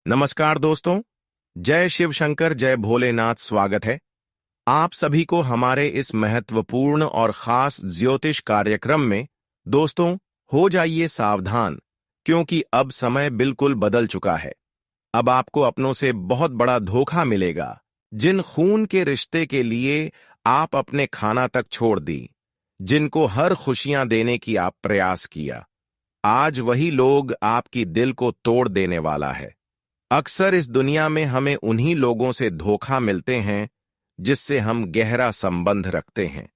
नमस्कार दोस्तों। जय शिव शंकर, जय भोलेनाथ। स्वागत है आप सभी को हमारे इस महत्वपूर्ण और खास ज्योतिष कार्यक्रम में। दोस्तों, हो जाइए सावधान, क्योंकि अब समय बिल्कुल बदल चुका है। अब आपको अपनों से बहुत बड़ा धोखा मिलेगा। जिन खून के रिश्ते के लिए आप अपने खाना तक छोड़ दी, जिनको हर खुशियां देने की आप प्रयास किया, आज वही लोग आपकी दिल को तोड़ देने वाला है। अक्सर इस दुनिया में हमें उन्हीं लोगों से धोखा मिलते हैं जिससे हम गहरा संबंध रखते हैं,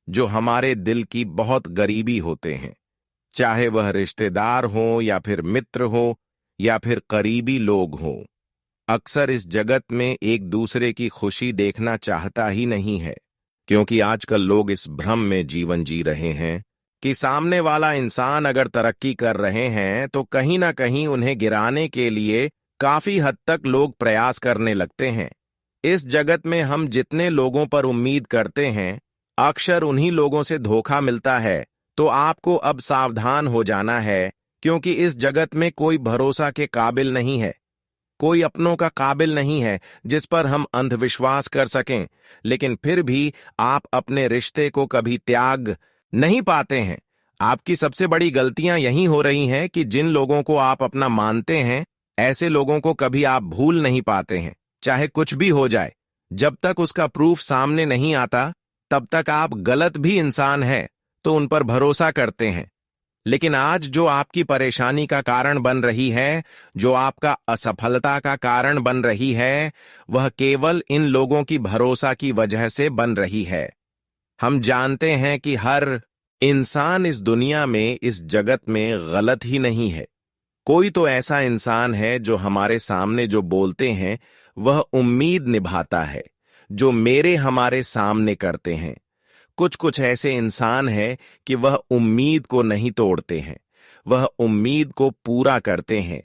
जो हमारे दिल की बहुत करीबी होते हैं। चाहे वह रिश्तेदार हो या फिर मित्र हो या फिर करीबी लोग हों। अक्सर इस जगत में एक दूसरे की खुशी देखना चाहता ही नहीं है, क्योंकि आजकल लोग इस भ्रम में जीवन जी रहे हैं कि सामने वाला इंसान अगर तरक्की कर रहे हैं तो कहीं ना कहीं उन्हें गिराने के लिए काफी हद तक लोग प्रयास करने लगते हैं। इस जगत में हम जितने लोगों पर उम्मीद करते हैं, अक्सर उन्हीं लोगों से धोखा मिलता है। तो आपको अब सावधान हो जाना है, क्योंकि इस जगत में कोई भरोसा के काबिल नहीं है, कोई अपनों का काबिल नहीं है जिस पर हम अंधविश्वास कर सकें। लेकिन फिर भी आप अपने रिश्ते को कभी त्याग नहीं पाते हैं। आपकी सबसे बड़ी गलतियां यही हो रही हैं कि जिन लोगों को आप अपना मानते हैं, ऐसे लोगों को कभी आप भूल नहीं पाते हैं। चाहे कुछ भी हो जाए, जब तक उसका प्रूफ सामने नहीं आता, तब तक आप गलत भी इंसान हैं तो उन पर भरोसा करते हैं। लेकिन आज जो आपकी परेशानी का कारण बन रही है, जो आपका असफलता का कारण बन रही है, वह केवल इन लोगों की भरोसा की वजह से बन रही है। हम जानते हैं कि हर इंसान इस दुनिया में, इस जगत में गलत ही नहीं है। कोई तो ऐसा इंसान है जो हमारे सामने जो बोलते हैं वह उम्मीद निभाता है, जो मेरे हमारे सामने करते हैं। कुछ कुछ ऐसे इंसान हैं कि वह उम्मीद को नहीं तोड़ते हैं, वह उम्मीद को पूरा करते हैं।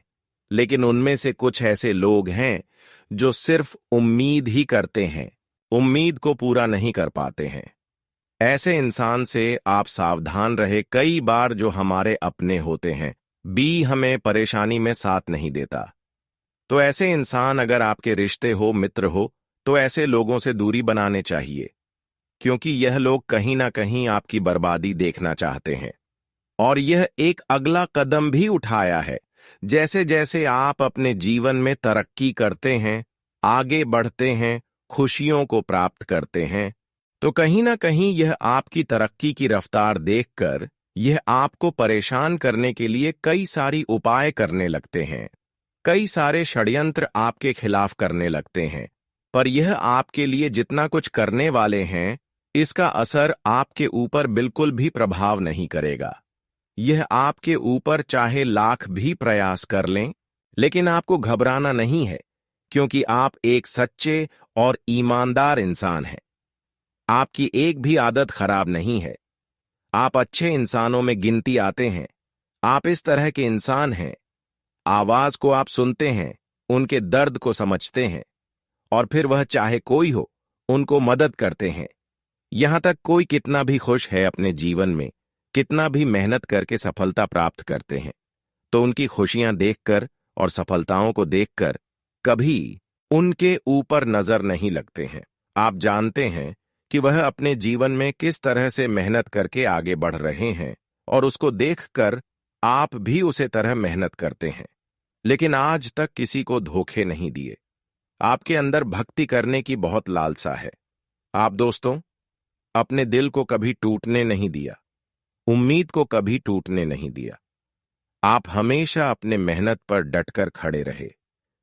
लेकिन उनमें से कुछ ऐसे लोग हैं जो सिर्फ उम्मीद ही करते हैं, उम्मीद को पूरा नहीं कर पाते हैं। ऐसे इंसान से आप सावधान रहे। कई बार जो हमारे अपने होते हैं भी हमें परेशानी में साथ नहीं देता। तो ऐसे इंसान अगर आपके रिश्ते हो, मित्र हो, तो ऐसे लोगों से दूरी बनाने चाहिए, क्योंकि यह लोग कहीं ना कहीं आपकी बर्बादी देखना चाहते हैं। और यह एक अगला कदम भी उठाया है। जैसे जैसे आप अपने जीवन में तरक्की करते हैं, आगे बढ़ते हैं, खुशियों को प्राप्त करते हैं, तो कहीं ना कहीं यह आपकी तरक्की की रफ्तार देखकर यह आपको परेशान करने के लिए कई सारी उपाय करने लगते हैं। कई सारे षड्यंत्र आपके खिलाफ करने लगते हैं। पर यह आपके लिए जितना कुछ करने वाले हैं, इसका असर आपके ऊपर बिल्कुल भी प्रभाव नहीं करेगा। यह आपके ऊपर चाहे लाख भी प्रयास कर लें, लेकिन आपको घबराना नहीं है, क्योंकि आप एक सच्चे और ईमानदार इंसान हैं। आपकी एक भी आदत खराब नहीं है। आप अच्छे इंसानों में गिनती आते हैं। आप इस तरह के इंसान हैं, आवाज को आप सुनते हैं, उनके दर्द को समझते हैं, और फिर वह चाहे कोई हो, उनको मदद करते हैं। यहां तक कोई कितना भी खुश है अपने जीवन में, कितना भी मेहनत करके सफलता प्राप्त करते हैं, तो उनकी खुशियां देखकर और सफलताओं को देखकर कभी उनके ऊपर नजर नहीं लगते हैं। आप जानते हैं कि वह अपने जीवन में किस तरह से मेहनत करके आगे बढ़ रहे हैं, और उसको देखकर आप भी उसे तरह मेहनत करते हैं। लेकिन आज तक किसी को धोखे नहीं दिए। आपके अंदर भक्ति करने की बहुत लालसा है। आप दोस्तों, अपने दिल को कभी टूटने नहीं दिया, उम्मीद को कभी टूटने नहीं दिया। आप हमेशा अपने मेहनत पर डटकर खड़े रहे,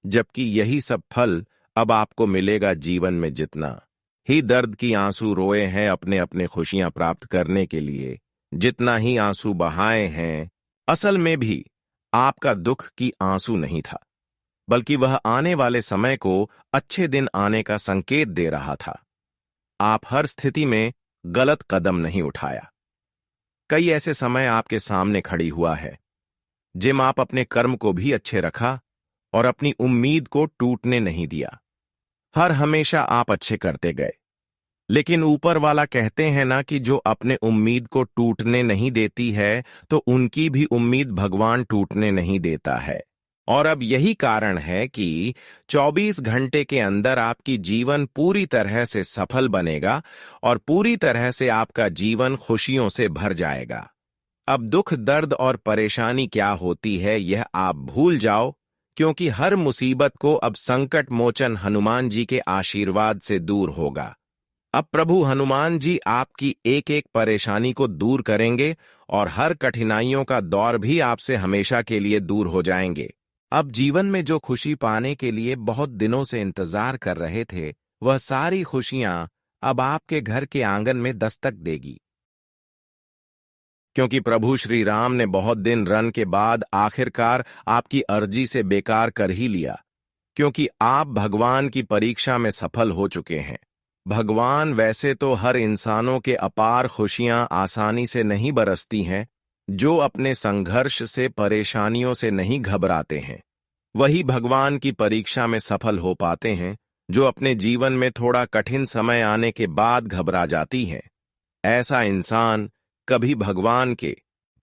जबकि यही सब फल अब आपको मिलेगा। जीवन में जितना ही दर्द की आंसू रोए हैं अपने अपने खुशियां प्राप्त करने के लिए, जितना ही आंसू बहाए हैं, असल में भी आपका दुख की आंसू नहीं था, बल्कि वह आने वाले समय को अच्छे दिन आने का संकेत दे रहा था। आप हर स्थिति में गलत कदम नहीं उठाया। कई ऐसे समय आपके सामने खड़ी हुआ है जिम आप अपने कर्म को भी अच्छे रखा और अपनी उम्मीद को टूटने नहीं दिया। हर हमेशा आप अच्छे करते गए। लेकिन ऊपर वाला कहते हैं ना कि जो अपने उम्मीद को टूटने नहीं देती है, तो उनकी भी उम्मीद भगवान टूटने नहीं देता है। और अब यही कारण है कि 24 घंटे के अंदर आपकी जीवन पूरी तरह से सफल बनेगा और पूरी तरह से आपका जीवन खुशियों से भर जाएगा। अब दुख, दर्द और परेशानी क्या होती है यह आप भूल जाओ, क्योंकि हर मुसीबत को अब संकट मोचन हनुमान जी के आशीर्वाद से दूर होगा। अब प्रभु हनुमान जी आपकी एक एक परेशानी को दूर करेंगे और हर कठिनाइयों का दौर भी आपसे हमेशा के लिए दूर हो जाएंगे। अब जीवन में जो खुशी पाने के लिए बहुत दिनों से इंतजार कर रहे थे, वह सारी खुशियां अब आपके घर के आंगन में दस्तक देगी। क्योंकि प्रभु श्री राम ने बहुत दिन रन के बाद आखिरकार आपकी अर्जी से बेकार कर ही लिया, क्योंकि आप भगवान की परीक्षा में सफल हो चुके हैं। भगवान वैसे तो हर इंसानों के अपार खुशियां आसानी से नहीं बरसती हैं, जो अपने संघर्ष से, परेशानियों से नहीं घबराते हैं। वही भगवान की परीक्षा में सफल हो पाते हैं, जो अपने जीवन में थोड़ा कठिन समय आने के बाद घबरा जाती हैं। ऐसा इंसान कभी भगवान के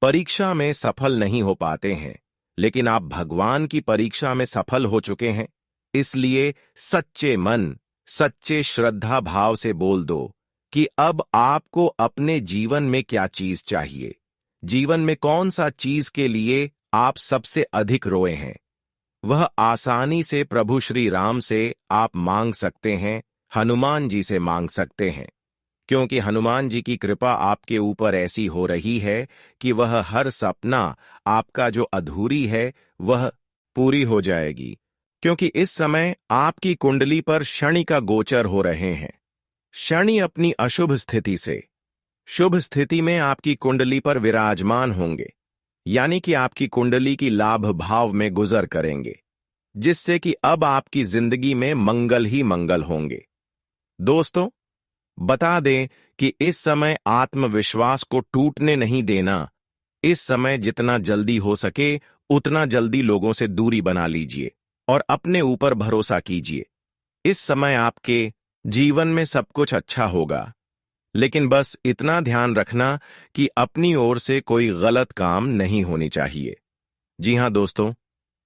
परीक्षा में सफल नहीं हो पाते हैं, लेकिन आप भगवान की परीक्षा में सफल हो चुके हैं। इसलिए सच्चे मन, सच्चे श्रद्धा भाव से बोल दो कि अब आपको अपने जीवन में क्या चीज चाहिए, जीवन में कौन सा चीज के लिए आप सबसे अधिक रोए हैं। वह आसानी से प्रभु श्री राम से आप मांग सकते हैं, हनुमान जी से मांग सकते हैं, क्योंकि हनुमान जी की कृपा आपके ऊपर ऐसी हो रही है कि वह हर सपना आपका जो अधूरी है वह पूरी हो जाएगी। क्योंकि इस समय आपकी कुंडली पर शनि का गोचर हो रहे हैं। शनि अपनी अशुभ स्थिति से शुभ स्थिति में आपकी कुंडली पर विराजमान होंगे, यानी कि आपकी कुंडली की लाभ भाव में गुजर करेंगे, जिससे कि अब आपकी जिंदगी में मंगल ही मंगल होंगे। दोस्तों, बता दें कि इस समय आत्मविश्वास को टूटने नहीं देना। इस समय जितना जल्दी हो सके उतना जल्दी लोगों से दूरी बना लीजिए और अपने ऊपर भरोसा कीजिए। इस समय आपके जीवन में सब कुछ अच्छा होगा, लेकिन बस इतना ध्यान रखना कि अपनी ओर से कोई गलत काम नहीं होनी चाहिए। जी हां दोस्तों,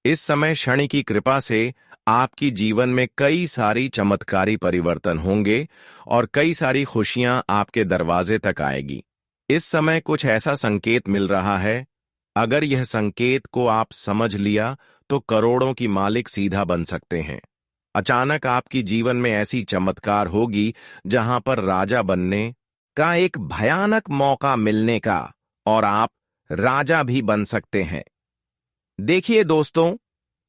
इस समय शनि की कृपा से आपकी जीवन में कई सारी चमत्कारी परिवर्तन होंगे और कई सारी खुशियां आपके दरवाजे तक आएगी। इस समय कुछ ऐसा संकेत मिल रहा है, अगर यह संकेत को आप समझ लिया तो करोड़ों की मालिक सीधा बन सकते हैं। अचानक आपकी जीवन में ऐसी चमत्कार होगी जहां पर राजा बनने का एक भयानक मौका मिलने का, और आप राजा भी बन सकते हैं। देखिए दोस्तों,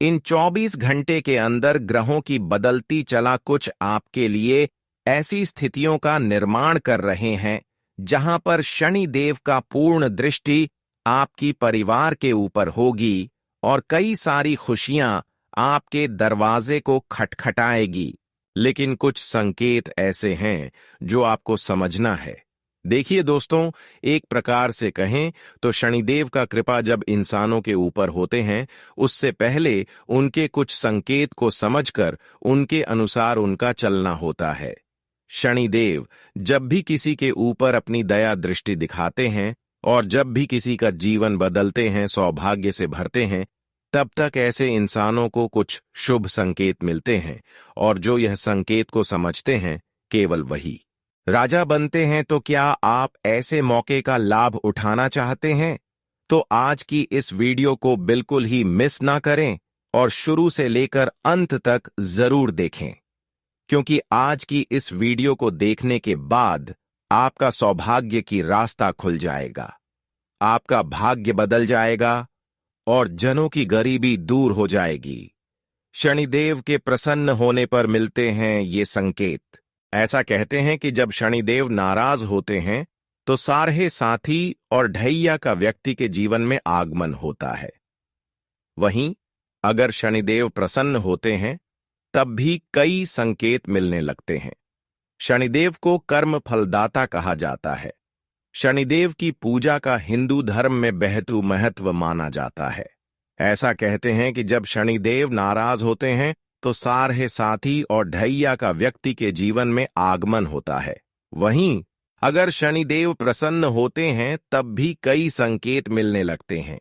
इन 24 घंटे के अंदर ग्रहों की बदलती चला कुछ आपके लिए ऐसी स्थितियों का निर्माण कर रहे हैं जहां पर शनि देव का पूर्ण दृष्टि आपकी परिवार के ऊपर होगी और कई सारी खुशियां आपके दरवाजे को खटखटाएगी। लेकिन कुछ संकेत ऐसे हैं जो आपको समझना है। देखिए दोस्तों, एक प्रकार से कहें तो शनिदेव का कृपा जब इंसानों के ऊपर होते हैं, उससे पहले उनके कुछ संकेत को समझकर उनके अनुसार उनका चलना होता है। शनिदेव जब भी किसी के ऊपर अपनी दया दृष्टि दिखाते हैं और जब भी किसी का जीवन बदलते हैं, सौभाग्य से भरते हैं, तब तक ऐसे इंसानों को कुछ शुभ संकेत मिलते हैं, और जो यह संकेत को समझते हैं केवल वही राजा बनते हैं। तो क्या आप ऐसे मौके का लाभ उठाना चाहते हैं? तो आज की इस वीडियो को बिल्कुल ही मिस ना करें और शुरू से लेकर अंत तक जरूर देखें, क्योंकि आज की इस वीडियो को देखने के बाद आपका सौभाग्य की रास्ता खुल जाएगा, आपका भाग्य बदल जाएगा और जनों की गरीबी दूर हो जाएगी। शनिदेव के प्रसन्न होने पर मिलते हैं ये संकेत। ऐसा कहते हैं कि जब शनिदेव नाराज होते हैं तो सारहे साथी और ढैया का व्यक्ति के जीवन में आगमन होता है। वहीं अगर शनिदेव प्रसन्न होते हैं तब भी कई संकेत मिलने लगते हैं। शनिदेव को कर्म फलदाता कहा जाता है। शनिदेव की पूजा का हिंदू धर्म में बेहतू महत्व माना जाता है। ऐसा कहते हैं कि जब शनिदेव नाराज होते हैं तो सारहे साथी और ढैया का व्यक्ति के जीवन में आगमन होता है। वहीं अगर शनिदेव प्रसन्न होते हैं तब भी कई संकेत मिलने लगते हैं।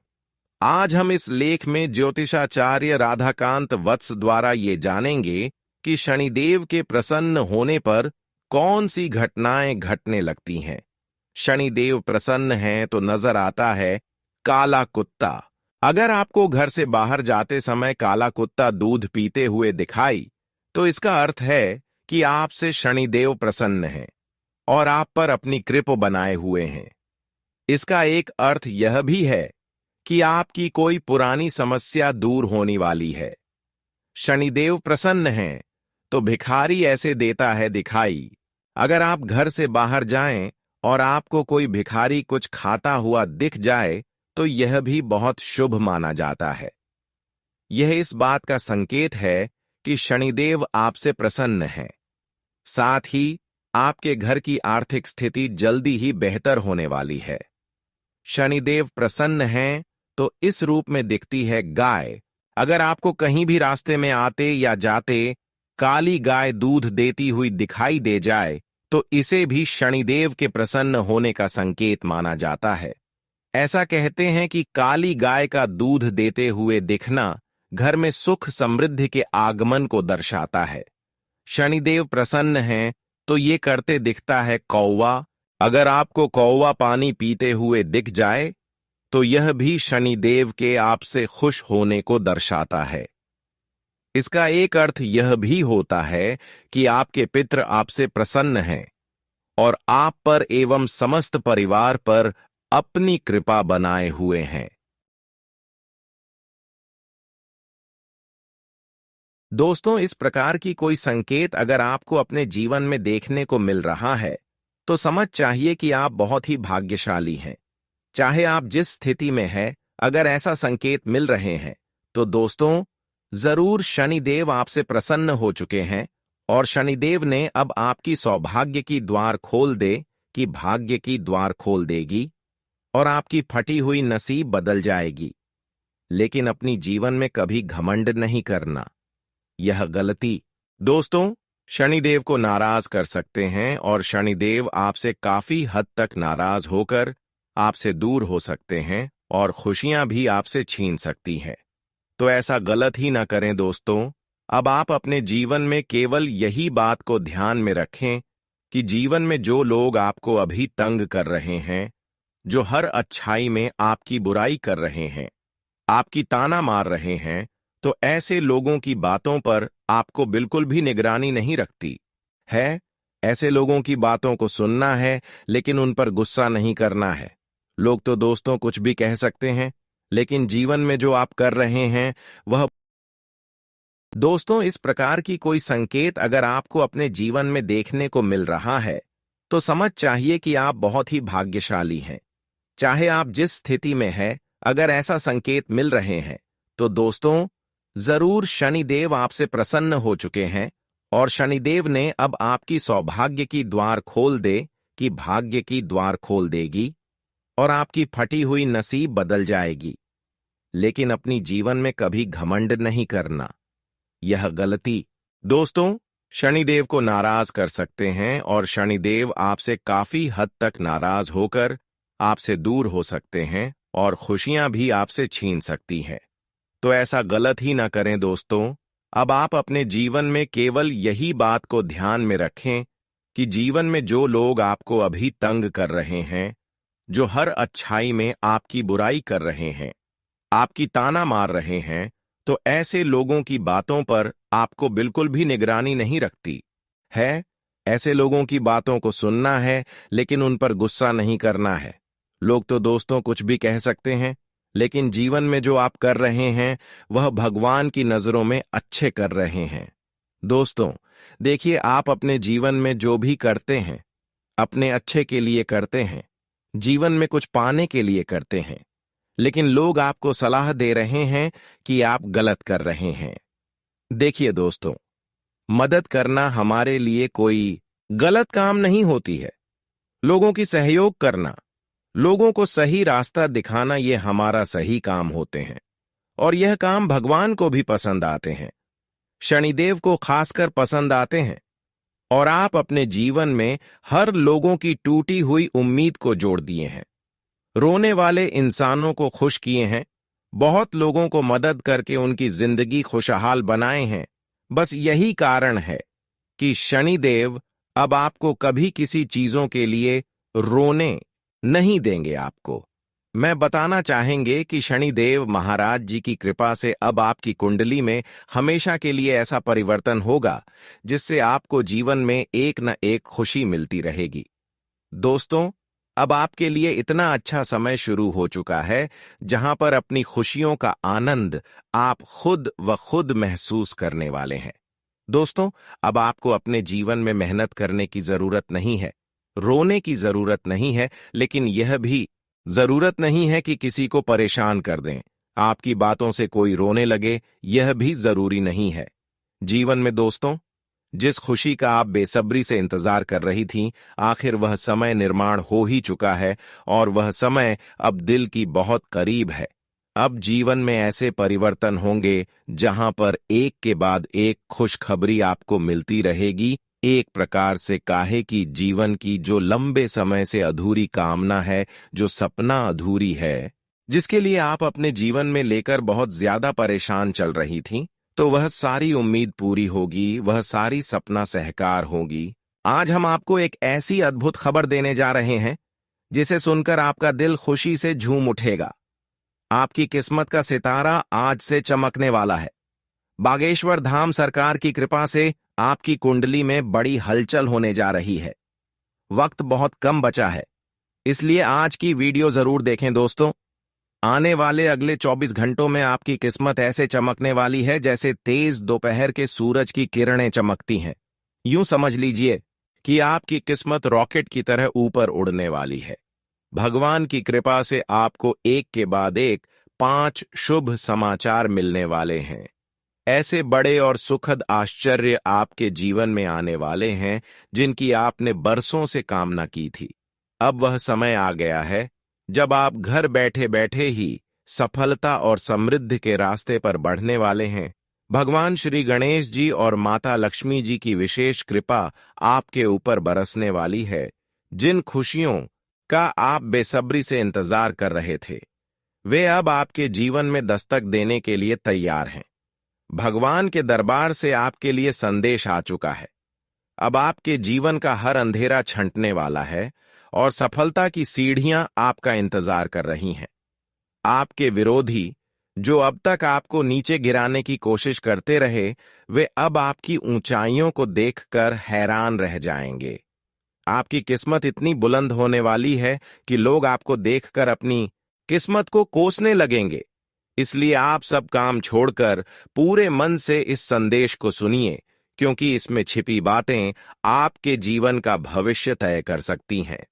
आज हम इस लेख में ज्योतिषाचार्य राधाकांत वत्स द्वारा ये जानेंगे कि शनिदेव के प्रसन्न होने पर कौन सी घटनाएं घटने लगती हैं। शनिदेव प्रसन्न हैं तो नजर आता है काला कुत्ता। अगर आपको घर से बाहर जाते समय काला कुत्ता दूध पीते हुए दिखाई तो इसका अर्थ है कि आपसे शनिदेव प्रसन्न हैं और आप पर अपनी कृपा बनाए हुए हैं। इसका एक अर्थ यह भी है कि आपकी कोई पुरानी समस्या दूर होने वाली है। शनिदेव प्रसन्न हैं तो भिखारी ऐसे देता है दिखाई। अगर आप घर से बाहर जाएं और आपको कोई भिखारी कुछ खाता हुआ दिख जाए तो यह भी बहुत शुभ माना जाता है। यह इस बात का संकेत है कि शनिदेव आपसे प्रसन्न हैं। साथ ही आपके घर की आर्थिक स्थिति जल्दी ही बेहतर होने वाली है। शनिदेव प्रसन्न हैं तो इस रूप में दिखती है गाय। अगर आपको कहीं भी रास्ते में आते या जाते काली गाय दूध देती हुई दिखाई दे जाए तो इसे भी शनिदेव के प्रसन्न होने का संकेत माना जाता है। ऐसा कहते हैं कि काली गाय का दूध देते हुए दिखना घर में सुख समृद्धि के आगमन को दर्शाता है। शनिदेव प्रसन्न हैं तो ये करते दिखता है कौवा। अगर आपको कौवा पानी पीते हुए दिख जाए तो यह भी शनिदेव के आपसे खुश होने को दर्शाता है। इसका एक अर्थ यह भी होता है कि आपके पितृ आपसे प्रसन्न हैं और आप पर एवं समस्त परिवार पर अपनी कृपा बनाए हुए हैं। दोस्तों, इस प्रकार की कोई संकेत अगर आपको अपने जीवन में देखने को मिल रहा है तो समझ चाहिए कि आप बहुत ही भाग्यशाली हैं। चाहे आप जिस स्थिति में हैं, अगर ऐसा संकेत मिल रहे हैं तो दोस्तों जरूर शनिदेव आपसे प्रसन्न हो चुके हैं और शनिदेव ने अब आपकी सौभाग्य की द्वार खोल दे कि भाग्य की द्वार खोल देगी और आपकी फटी हुई नसीब बदल जाएगी। लेकिन अपनी जीवन में कभी घमंड नहीं करना, यह गलती दोस्तों शनिदेव को नाराज कर सकते हैं और शनिदेव आपसे काफी हद तक नाराज होकर आपसे दूर हो सकते हैं और खुशियां भी आपसे छीन सकती हैं। तो ऐसा गलत ही ना करें दोस्तों। अब आप अपने जीवन में केवल यही बात को ध्यान में रखें कि जीवन में जो लोग आपको अभी तंग कर रहे हैं, जो हर अच्छाई में आपकी बुराई कर रहे हैं, आपकी ताना मार रहे हैं, तो ऐसे लोगों की बातों पर आपको बिल्कुल भी निगरानी नहीं रखती है। ऐसे लोगों की बातों को सुनना है लेकिन उन पर गुस्सा नहीं करना है। लोग तो दोस्तों कुछ भी कह सकते हैं, लेकिन जीवन में जो आप कर रहे हैं वह दोस्तों इस प्रकार की कोई संकेत अगर आपको अपने जीवन में देखने को मिल रहा है तो समझ चाहिए कि आप बहुत ही भाग्यशाली हैं। चाहे आप जिस स्थिति में हैं, अगर ऐसा संकेत मिल रहे हैं तो दोस्तों जरूर शनिदेव आपसे प्रसन्न हो चुके हैं और शनिदेव ने अब आपकी सौभाग्य की द्वार खोल दे कि भाग्य की द्वार खोल देगी और आपकी फटी हुई नसीब बदल जाएगी। लेकिन अपनी जीवन में कभी घमंड नहीं करना, यह गलती दोस्तों शनिदेव को नाराज कर सकते हैं और शनिदेव आपसे काफी हद तक नाराज होकर आपसे दूर हो सकते हैं और खुशियां भी आपसे छीन सकती हैं। तो ऐसा गलत ही ना करें दोस्तों। अब आप अपने जीवन में केवल यही बात को ध्यान में रखें कि जीवन में जो लोग आपको अभी तंग कर रहे हैं, जो हर अच्छाई में आपकी बुराई कर रहे हैं, आपकी ताना मार रहे हैं, तो ऐसे लोगों की बातों पर आपको बिल्कुल भी निगरानी नहीं रखती है। ऐसे लोगों की बातों को सुनना है लेकिन उन पर गुस्सा नहीं करना है। लोग तो दोस्तों कुछ भी कह सकते हैं, लेकिन जीवन में जो आप कर रहे हैं वह भगवान की नजरों में अच्छे कर रहे हैं। दोस्तों देखिए, आप अपने जीवन में जो भी करते हैं अपने अच्छे के लिए करते हैं, जीवन में कुछ पाने के लिए करते हैं, लेकिन लोग आपको सलाह दे रहे हैं कि आप गलत कर रहे हैं। देखिए दोस्तों, मदद करना हमारे लिए कोई गलत काम नहीं होती है। लोगों की सहयोग करना, लोगों को सही रास्ता दिखाना, ये हमारा सही काम होते हैं और यह काम भगवान को भी पसंद आते हैं, शनिदेव को खासकर पसंद आते हैं। और आप अपने जीवन में हर लोगों की टूटी हुई उम्मीद को जोड़ दिए हैं, रोने वाले इंसानों को खुश किए हैं, बहुत लोगों को मदद करके उनकी जिंदगी खुशहाल बनाए हैं। बस यही कारण है कि शनिदेव अब आपको कभी किसी चीजों के लिए रोने नहीं देंगे आपको। मैं बताना चाहेंगे कि शनिदेव महाराज जी की कृपा से अब आपकी कुंडली में हमेशा के लिए ऐसा परिवर्तन होगा जिससे आपको जीवन में एक न एक खुशी मिलती रहेगी। दोस्तों, अब आपके लिए इतना अच्छा समय शुरू हो चुका है जहां पर अपनी खुशियों का आनंद आप खुद व खुद महसूस करने वाले हैं। दोस्तों, अब आपको अपने जीवन में मेहनत करने की जरूरत नहीं है, रोने की जरूरत नहीं है, लेकिन यह भी जरूरत नहीं है कि किसी को परेशान कर दें। आपकी बातों से कोई रोने लगे, यह भी जरूरी नहीं है। जीवन में दोस्तों, जिस खुशी का आप बेसब्री से इंतजार कर रही थीं, आखिर वह समय निर्माण हो ही चुका है और वह समय अब दिल की बहुत करीब है। अब जीवन में ऐसे परिवर्तन होंगे जहां पर एक के बाद एक खुशखबरी आपको मिलती रहेगी। एक प्रकार से काहे कि जीवन की जो लंबे समय से अधूरी कामना है, जो सपना अधूरी है, जिसके लिए आप अपने जीवन में लेकर बहुत ज्यादा परेशान चल रही थीं, तो वह सारी उम्मीद पूरी होगी, वह सारी सपना सहकार होगी। आज हम आपको एक ऐसी अद्भुत खबर देने जा रहे हैं जिसे सुनकर आपका दिल खुशी से झूम उठेगा। आपकी किस्मत का सितारा आज से चमकने वाला है। बागेश्वर धाम सरकार की कृपा से आपकी कुंडली में बड़ी हलचल होने जा रही है। वक्त बहुत कम बचा है, इसलिए आज की वीडियो जरूर देखें दोस्तों। आने वाले अगले 24 घंटों में आपकी किस्मत ऐसे चमकने वाली है जैसे तेज दोपहर के सूरज की किरणें चमकती हैं। यूं समझ लीजिए कि आपकी किस्मत रॉकेट की तरह ऊपर उड़ने वाली है। भगवान की कृपा से आपको एक के बाद एक 5 शुभ समाचार मिलने वाले हैं। ऐसे बड़े और सुखद आश्चर्य आपके जीवन में आने वाले हैं जिनकी आपने बरसों से कामना की थी। अब वह समय आ गया है जब आप घर बैठे बैठे ही सफलता और समृद्धि के रास्ते पर बढ़ने वाले हैं। भगवान श्री गणेश जी और माता लक्ष्मी जी की विशेष कृपा आपके ऊपर बरसने वाली है। जिन खुशियों का आप बेसब्री से इंतजार कर रहे थे, वे अब आपके जीवन में दस्तक देने के लिए तैयार हैं। भगवान के दरबार से आपके लिए संदेश आ चुका है। अब आपके जीवन का हर अंधेरा छंटने वाला है और सफलता की सीढ़ियां आपका इंतजार कर रही हैं। आपके विरोधी जो अब तक आपको नीचे गिराने की कोशिश करते रहे, वे अब आपकी ऊंचाइयों को देखकर हैरान रह जाएंगे। आपकी किस्मत इतनी बुलंद होने वाली है कि लोग आपको देखकर अपनी किस्मत को कोसने लगेंगे। इसलिए आप सब काम छोड़कर पूरे मन से इस संदेश को सुनिए, क्योंकि इसमें छिपी बातें आपके जीवन का भविष्य तय कर सकती हैं।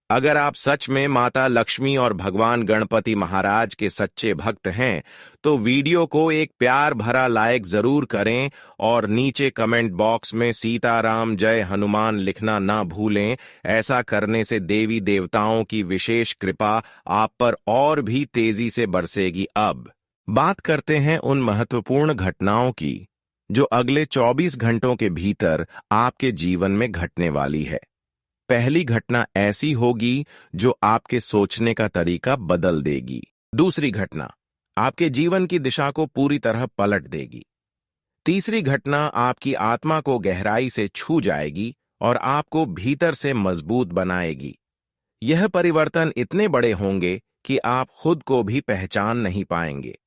अगर आप सच में माता लक्ष्मी और भगवान गणपति महाराज के सच्चे भक्त हैं, तो वीडियो को एक प्यार भरा लाइक जरूर करें और नीचे कमेंट बॉक्स में सीताराम जय हनुमान लिखना ना भूलें। ऐसा करने से देवी देवताओं की विशेष कृपा आप पर और भी तेजी से बरसेगी। अब बात करते हैं उन महत्वपूर्ण घटनाओं की जो अगले 24 घंटों के भीतर आपके जीवन में घटने वाली है। पहली घटना ऐसी होगी जो आपके सोचने का तरीका बदल देगी। दूसरी घटना आपके जीवन की दिशा को पूरी तरह पलट देगी। तीसरी घटना आपकी आत्मा को गहराई से छू जाएगी और आपको भीतर से मजबूत बनाएगी। यह परिवर्तन इतने बड़े होंगे कि आप खुद को भी पहचान नहीं पाएंगे।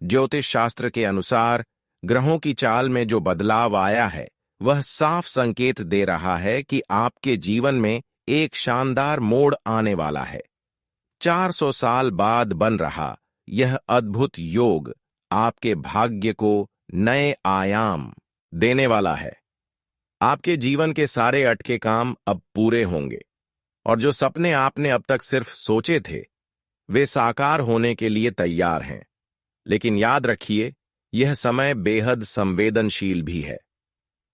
ज्योतिष शास्त्र के अनुसार ग्रहों की चाल में जो बदलाव आया है, वह साफ संकेत दे रहा है कि आपके जीवन में एक शानदार मोड़ आने वाला है। 400 साल बाद बन रहा यह अद्भुत योग आपके भाग्य को नए आयाम देने वाला है। आपके जीवन के सारे अटके काम अब पूरे होंगे और जो सपने आपने अब तक सिर्फ सोचे थे, वे साकार होने के लिए तैयार हैं। लेकिन याद रखिए, यह समय बेहद संवेदनशील भी है।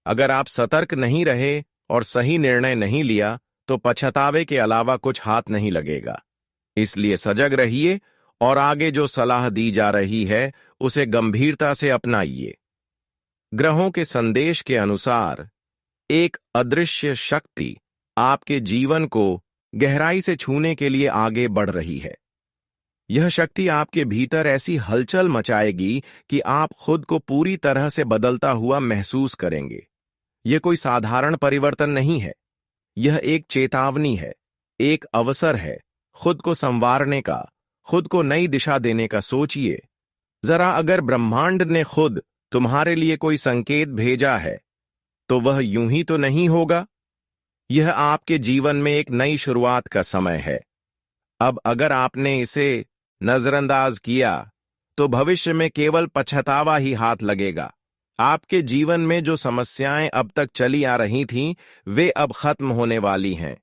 अगर आप सतर्क नहीं रहे और सही निर्णय नहीं लिया, तो पछतावे के अलावा कुछ हाथ नहीं लगेगा। इसलिए सजग रहिए और आगे जो सलाह दी जा रही है, उसे गंभीरता से अपनाइए। ग्रहों के संदेश के अनुसार एक अदृश्य शक्ति आपके जीवन को गहराई से छूने के लिए आगे बढ़ रही है। यह शक्ति आपके भीतर ऐसी हलचल मचाएगी कि आप खुद को पूरी तरह से बदलता हुआ महसूस करेंगे। यह कोई साधारण परिवर्तन नहीं है, यह एक चेतावनी है, एक अवसर है खुद को संवारने का, खुद को नई दिशा देने का। सोचिए जरा, अगर ब्रह्मांड ने खुद तुम्हारे लिए कोई संकेत भेजा है तो वह यूं ही तो नहीं होगा। यह आपके जीवन में एक नई शुरुआत का समय है। अब अगर आपने इसे नजरअंदाज किया तो भविष्य में केवल पछतावा ही हाथ लगेगा। आपके जीवन में जो समस्याएं अब तक चली आ रही थीं, वे अब खत्म होने वाली हैं।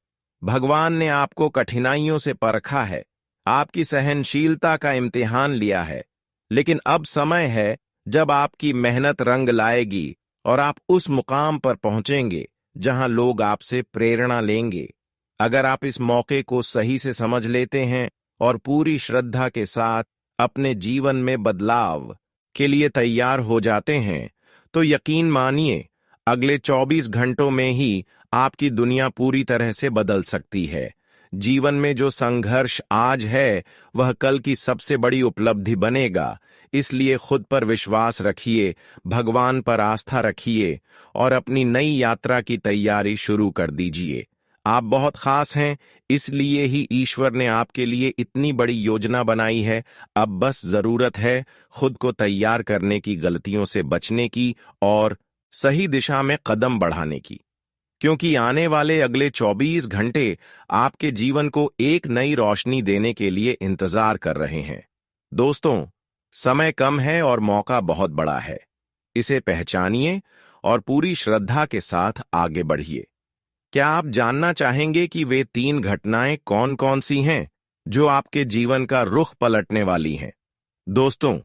भगवान ने आपको कठिनाइयों से परखा है, आपकी सहनशीलता का इम्तिहान लिया है, लेकिन अब समय है जब आपकी मेहनत रंग लाएगी और आप उस मुकाम पर पहुंचेंगे जहां लोग आपसे प्रेरणा लेंगे। अगर आप इस मौके को सही से समझ लेते हैं और पूरी श्रद्धा के साथ अपने जीवन में बदलाव के लिए तैयार हो जाते हैं, तो यकीन मानिए अगले 24 घंटों में ही आपकी दुनिया पूरी तरह से बदल सकती है। जीवन में जो संघर्ष आज है वह कल की सबसे बड़ी उपलब्धि बनेगा। इसलिए खुद पर विश्वास रखिए, भगवान पर आस्था रखिए और अपनी नई यात्रा की तैयारी शुरू कर दीजिए। आप बहुत खास हैं, इसलिए ही ईश्वर ने आपके लिए इतनी बड़ी योजना बनाई है। अब बस जरूरत है खुद को तैयार करने की, गलतियों से बचने की और सही दिशा में कदम बढ़ाने की, क्योंकि आने वाले अगले 24 घंटे आपके जीवन को एक नई रोशनी देने के लिए इंतजार कर रहे हैं। दोस्तों, समय कम है और मौका बहुत बड़ा है। इसे पहचानिए और पूरी श्रद्धा के साथ आगे बढ़िए। क्या आप जानना चाहेंगे कि वे 3 घटनाएं कौन कौन सी हैं जो आपके जीवन का रुख पलटने वाली हैं? दोस्तों,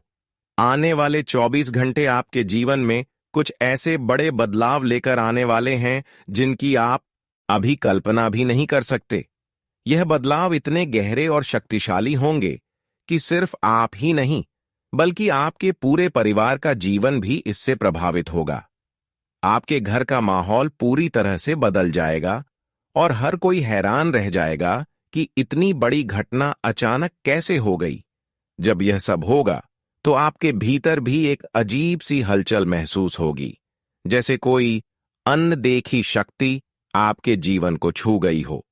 आने वाले 24 घंटे आपके जीवन में कुछ ऐसे बड़े बदलाव लेकर आने वाले हैं जिनकी आप अभी कल्पना भी नहीं कर सकते। यह बदलाव इतने गहरे और शक्तिशाली होंगे कि सिर्फ आप ही नहीं, बल्कि आपके पूरे परिवार का जीवन भी इससे प्रभावित होगा। आपके घर का माहौल पूरी तरह से बदल जाएगा और हर कोई हैरान रह जाएगा कि इतनी बड़ी घटना अचानक कैसे हो गई। जब यह सब होगा तो आपके भीतर भी एक अजीब सी हलचल महसूस होगी, जैसे कोई अनदेखी शक्ति आपके जीवन को छू गई हो।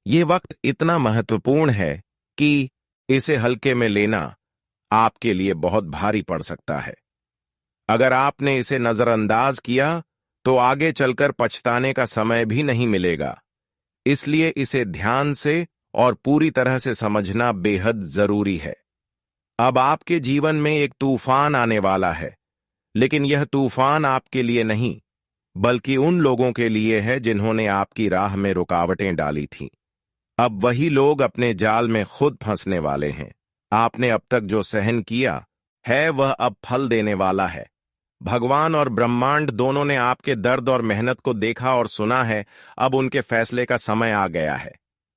यह वक्त इतना महत्वपूर्ण है कि इसे हल्के में लेना आपके लिए बहुत भारी पड़ सकता है। अगर आपने इसे नजरअंदाज किया तो आगे चलकर पछताने का समय भी नहीं मिलेगा। इसलिए इसे ध्यान से और पूरी तरह से समझना बेहद जरूरी है। अब आपके जीवन में एक तूफान आने वाला है, लेकिन यह तूफान आपके लिए नहीं, बल्कि उन लोगों के लिए है जिन्होंने आपकी राह में रुकावटें डाली थीं। अब वही लोग अपने जाल में खुद फंसने वाले हैं। आपने अब तक जो सहन किया है वह अब फल देने वाला है। भगवान और ब्रह्मांड दोनों ने आपके दर्द और मेहनत को देखा और सुना है। अब उनके फैसले का समय आ गया है।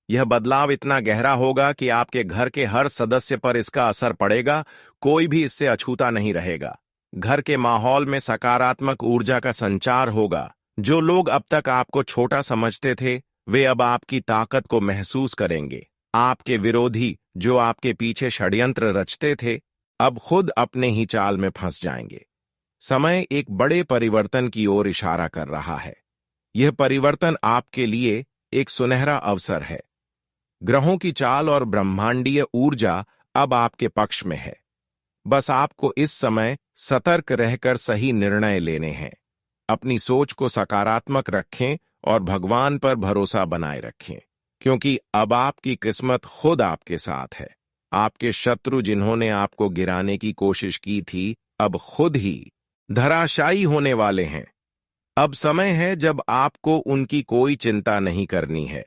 यह बदलाव इतना गहरा होगा कि आपके घर के हर सदस्य पर इसका असर पड़ेगा। कोई भी इससे अछूता नहीं रहेगा। घर के माहौल में सकारात्मक ऊर्जा का संचार होगा। जो लोग अब तक आपको छोटा समझते थे, वे अब आपकी ताकत को महसूस करेंगे। आपके विरोधी, जो आपके पीछे षड्यंत्र रचते थे, अब खुद अपने ही चाल में फंस जाएंगे। समय एक बड़े परिवर्तन की ओर इशारा कर रहा है। यह परिवर्तन आपके लिए एक सुनहरा अवसर है। ग्रहों की चाल और ब्रह्मांडीय ऊर्जा अब आपके पक्ष में है। बस आपको इस समय सतर्क रहकर सही निर्णय लेने हैं। अपनी सोच को सकारात्मक रखें और भगवान पर भरोसा बनाए रखें, क्योंकि अब आपकी किस्मत खुद आपके साथ है। आपके शत्रु जिन्होंने आपको गिराने की कोशिश की थी, अब खुद ही धराशायी होने वाले हैं। अब समय है जब आपको उनकी कोई चिंता नहीं करनी है।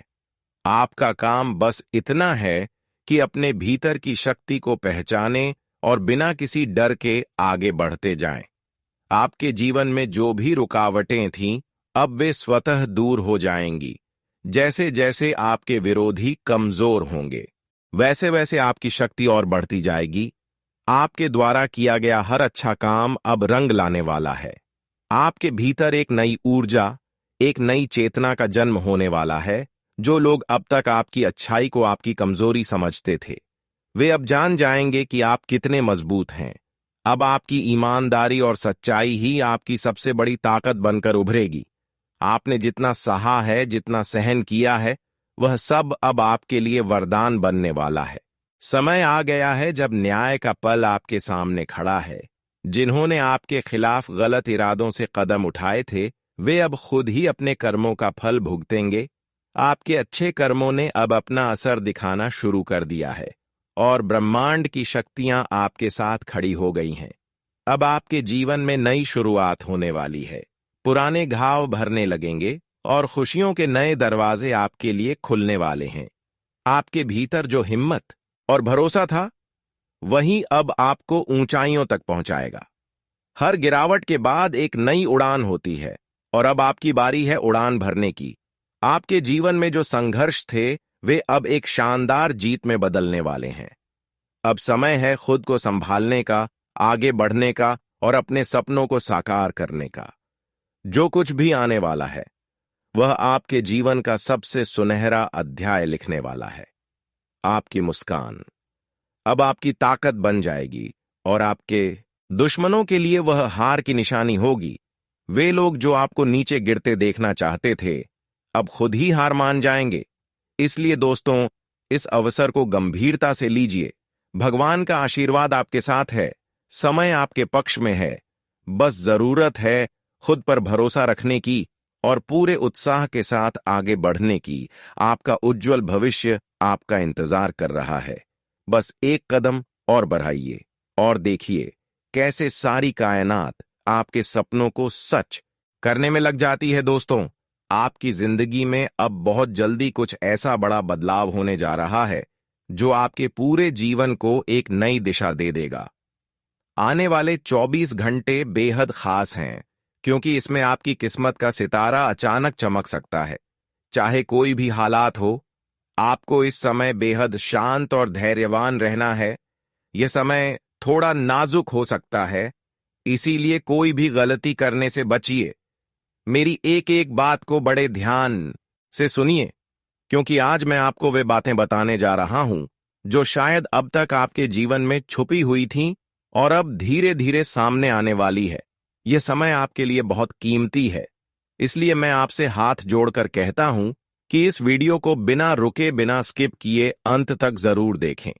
आपका काम बस इतना है कि अपने भीतर की शक्ति को पहचानें और बिना किसी डर के आगे बढ़ते जाएं। आपके जीवन में जो भी रुकावटें थीं, अब वे स्वतः दूर हो जाएंगी। जैसे जैसे आपके विरोधी कमजोर होंगे, वैसे वैसे आपकी शक्ति और बढ़ती जाएगी। आपके द्वारा किया गया हर अच्छा काम अब रंग लाने वाला है। आपके भीतर एक नई ऊर्जा, एक नई चेतना का जन्म होने वाला है। जो लोग अब तक आपकी अच्छाई को आपकी कमजोरी समझते थे, वे अब जान जाएंगे कि आप कितने मजबूत हैं। अब आपकी ईमानदारी और सच्चाई ही आपकी सबसे बड़ी ताकत बनकर उभरेगी। आपने जितना सहा है, जितना सहन किया है, वह सब अब आपके लिए वरदान बनने वाला है। समय आ गया है जब न्याय का पल आपके सामने खड़ा है। जिन्होंने आपके खिलाफ गलत इरादों से कदम उठाए थे, वे अब खुद ही अपने कर्मों का फल भुगतेंगे। आपके अच्छे कर्मों ने अब अपना असर दिखाना शुरू कर दिया है और ब्रह्मांड की शक्तियां आपके साथ खड़ी हो गई हैं। अब आपके जीवन में नई शुरुआत होने वाली है। पुराने घाव भरने लगेंगे और खुशियों के नए दरवाजे आपके लिए खुलने वाले हैं। आपके भीतर जो हिम्मत और भरोसा था, वही अब आपको ऊंचाइयों तक पहुंचाएगा। हर गिरावट के बाद एक नई उड़ान होती है और अब आपकी बारी है उड़ान भरने की। आपके जीवन में जो संघर्ष थे, वे अब एक शानदार जीत में बदलने वाले हैं। अब समय है खुद को संभालने का, आगे बढ़ने का और अपने सपनों को साकार करने का। जो कुछ भी आने वाला है, वह आपके जीवन का सबसे सुनहरा अध्याय लिखने वाला है। आपकी मुस्कान अब आपकी ताकत बन जाएगी और आपके दुश्मनों के लिए वह हार की निशानी होगी। वे लोग जो आपको नीचे गिरते देखना चाहते थे, अब खुद ही हार मान जाएंगे। इसलिए दोस्तों, इस अवसर को गंभीरता से लीजिए। भगवान का आशीर्वाद आपके साथ है, समय आपके पक्ष में है। बस जरूरत है खुद पर भरोसा रखने की और पूरे उत्साह के साथ आगे बढ़ने की। आपका उज्जवल भविष्य आपका इंतजार कर रहा है। बस एक कदम और बढ़ाइए और देखिए कैसे सारी कायनात आपके सपनों को सच करने में लग जाती है। दोस्तों, आपकी जिंदगी में अब बहुत जल्दी कुछ ऐसा बड़ा बदलाव होने जा रहा है जो आपके पूरे जीवन को एक नई दिशा दे देगा। आने वाले 24 घंटे बेहद खास हैं, क्योंकि इसमें आपकी किस्मत का सितारा अचानक चमक सकता है। चाहे कोई भी हालात हो, आपको इस समय बेहद शांत और धैर्यवान रहना है। यह समय थोड़ा नाजुक हो सकता है, इसीलिए कोई भी गलती करने से बचिए। मेरी एक एक बात को बड़े ध्यान से सुनिए, क्योंकि आज मैं आपको वे बातें बताने जा रहा हूं जो शायद अब तक आपके जीवन में छुपी हुई थीं और अब धीरे धीरे सामने आने वाली है। यह समय आपके लिए बहुत कीमती है, इसलिए मैं आपसे हाथ जोड़कर कहता हूं कि इस वीडियो को बिना रुके, बिना स्किप किए अंत तक जरूर देखें।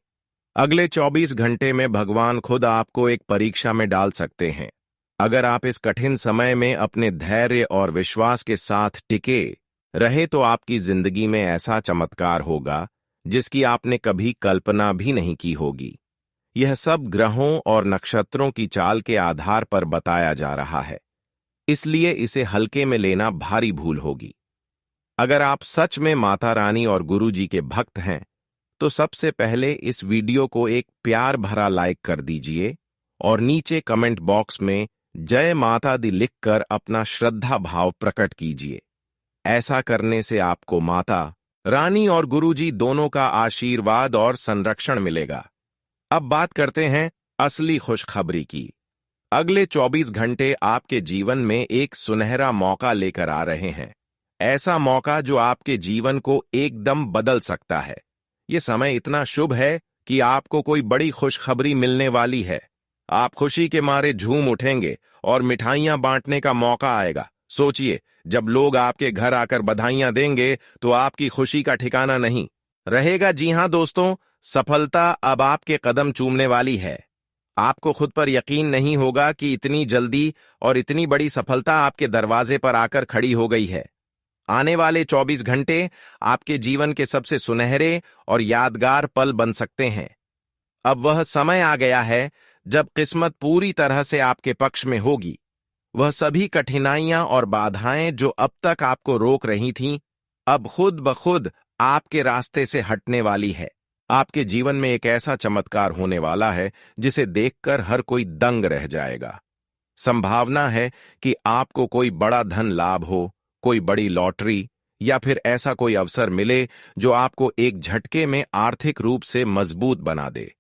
अगले 24 घंटे में भगवान खुद आपको एक परीक्षा में डाल सकते हैं। अगर आप इस कठिन समय में अपने धैर्य और विश्वास के साथ टिके रहे, तो आपकी जिंदगी में ऐसा चमत्कार होगा जिसकी आपने कभी कल्पना भी नहीं की होगी। यह सब ग्रहों और नक्षत्रों की चाल के आधार पर बताया जा रहा है, इसलिए इसे हल्के में लेना भारी भूल होगी। अगर आप सच में माता रानी और गुरु जी के भक्त हैं, तो सबसे पहले इस वीडियो को एक प्यार भरा लाइक कर दीजिए और नीचे कमेंट बॉक्स में जय माता दी लिखकर अपना श्रद्धा भाव प्रकट कीजिए। ऐसा करने से आपको माता रानी और गुरुजी दोनों का आशीर्वाद और संरक्षण मिलेगा। अब बात करते हैं असली खुशखबरी की। अगले 24 घंटे आपके जीवन में एक सुनहरा मौका लेकर आ रहे हैं। ऐसा मौका जो आपके जीवन को एकदम बदल सकता है। यह समय इतना शुभ है कि आपको कोई बड़ी खुशखबरी मिलने वाली है। आप खुशी के मारे झूम उठेंगे और मिठाइयां बांटने का मौका आएगा। सोचिए, जब लोग आपके घर आकर बधाइयां देंगे तो आपकी खुशी का ठिकाना नहीं रहेगा। जी हां दोस्तों, सफलता अब आपके कदम चूमने वाली है। आपको खुद पर यकीन नहीं होगा कि इतनी जल्दी और इतनी बड़ी सफलता आपके दरवाजे पर आकर खड़ी हो गई है। आने वाले 24 घंटे आपके जीवन के सबसे सुनहरे और यादगार पल बन सकते हैं। अब वह समय आ गया है जब किस्मत पूरी तरह से आपके पक्ष में होगी। वह सभी कठिनाइयां और बाधाएं जो अब तक आपको रोक रही थीं, अब खुद ब खुद आपके रास्ते से हटने वाली है। आपके जीवन में एक ऐसा चमत्कार होने वाला है जिसे देखकर हर कोई दंग रह जाएगा। संभावना है कि आपको कोई बड़ा धन लाभ हो, कोई बड़ी लॉटरी या फिर ऐसा कोई अवसर मिले जो आपको एक झटके में आर्थिक रूप से मजबूत बना दे।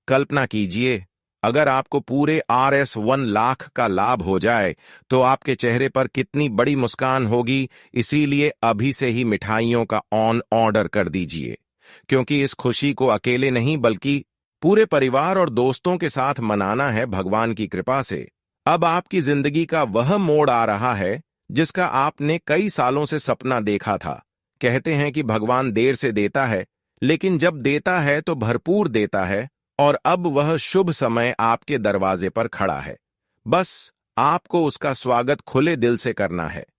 कल्पना कीजिए, अगर आपको पूरे RS1 लाख का लाभ हो जाए तो आपके चेहरे पर कितनी बड़ी मुस्कान होगी। इसीलिए अभी से ही मिठाइयों का ऑन ऑर्डर कर दीजिए, क्योंकि इस खुशी को अकेले नहीं बल्कि पूरे परिवार और दोस्तों के साथ मनाना है भगवान की कृपा से। अब आपकी जिंदगी का वह मोड़ आ रहा है जिसका आपने कई सालों से सपना देखा था। कहते हैं कि भगवान देर से देता है, लेकिन जब देता है तो भरपूर देता है, और अब वह शुभ समय आपके दरवाजे पर खड़ा है। बस आपको उसका स्वागत खुले दिल से करना है।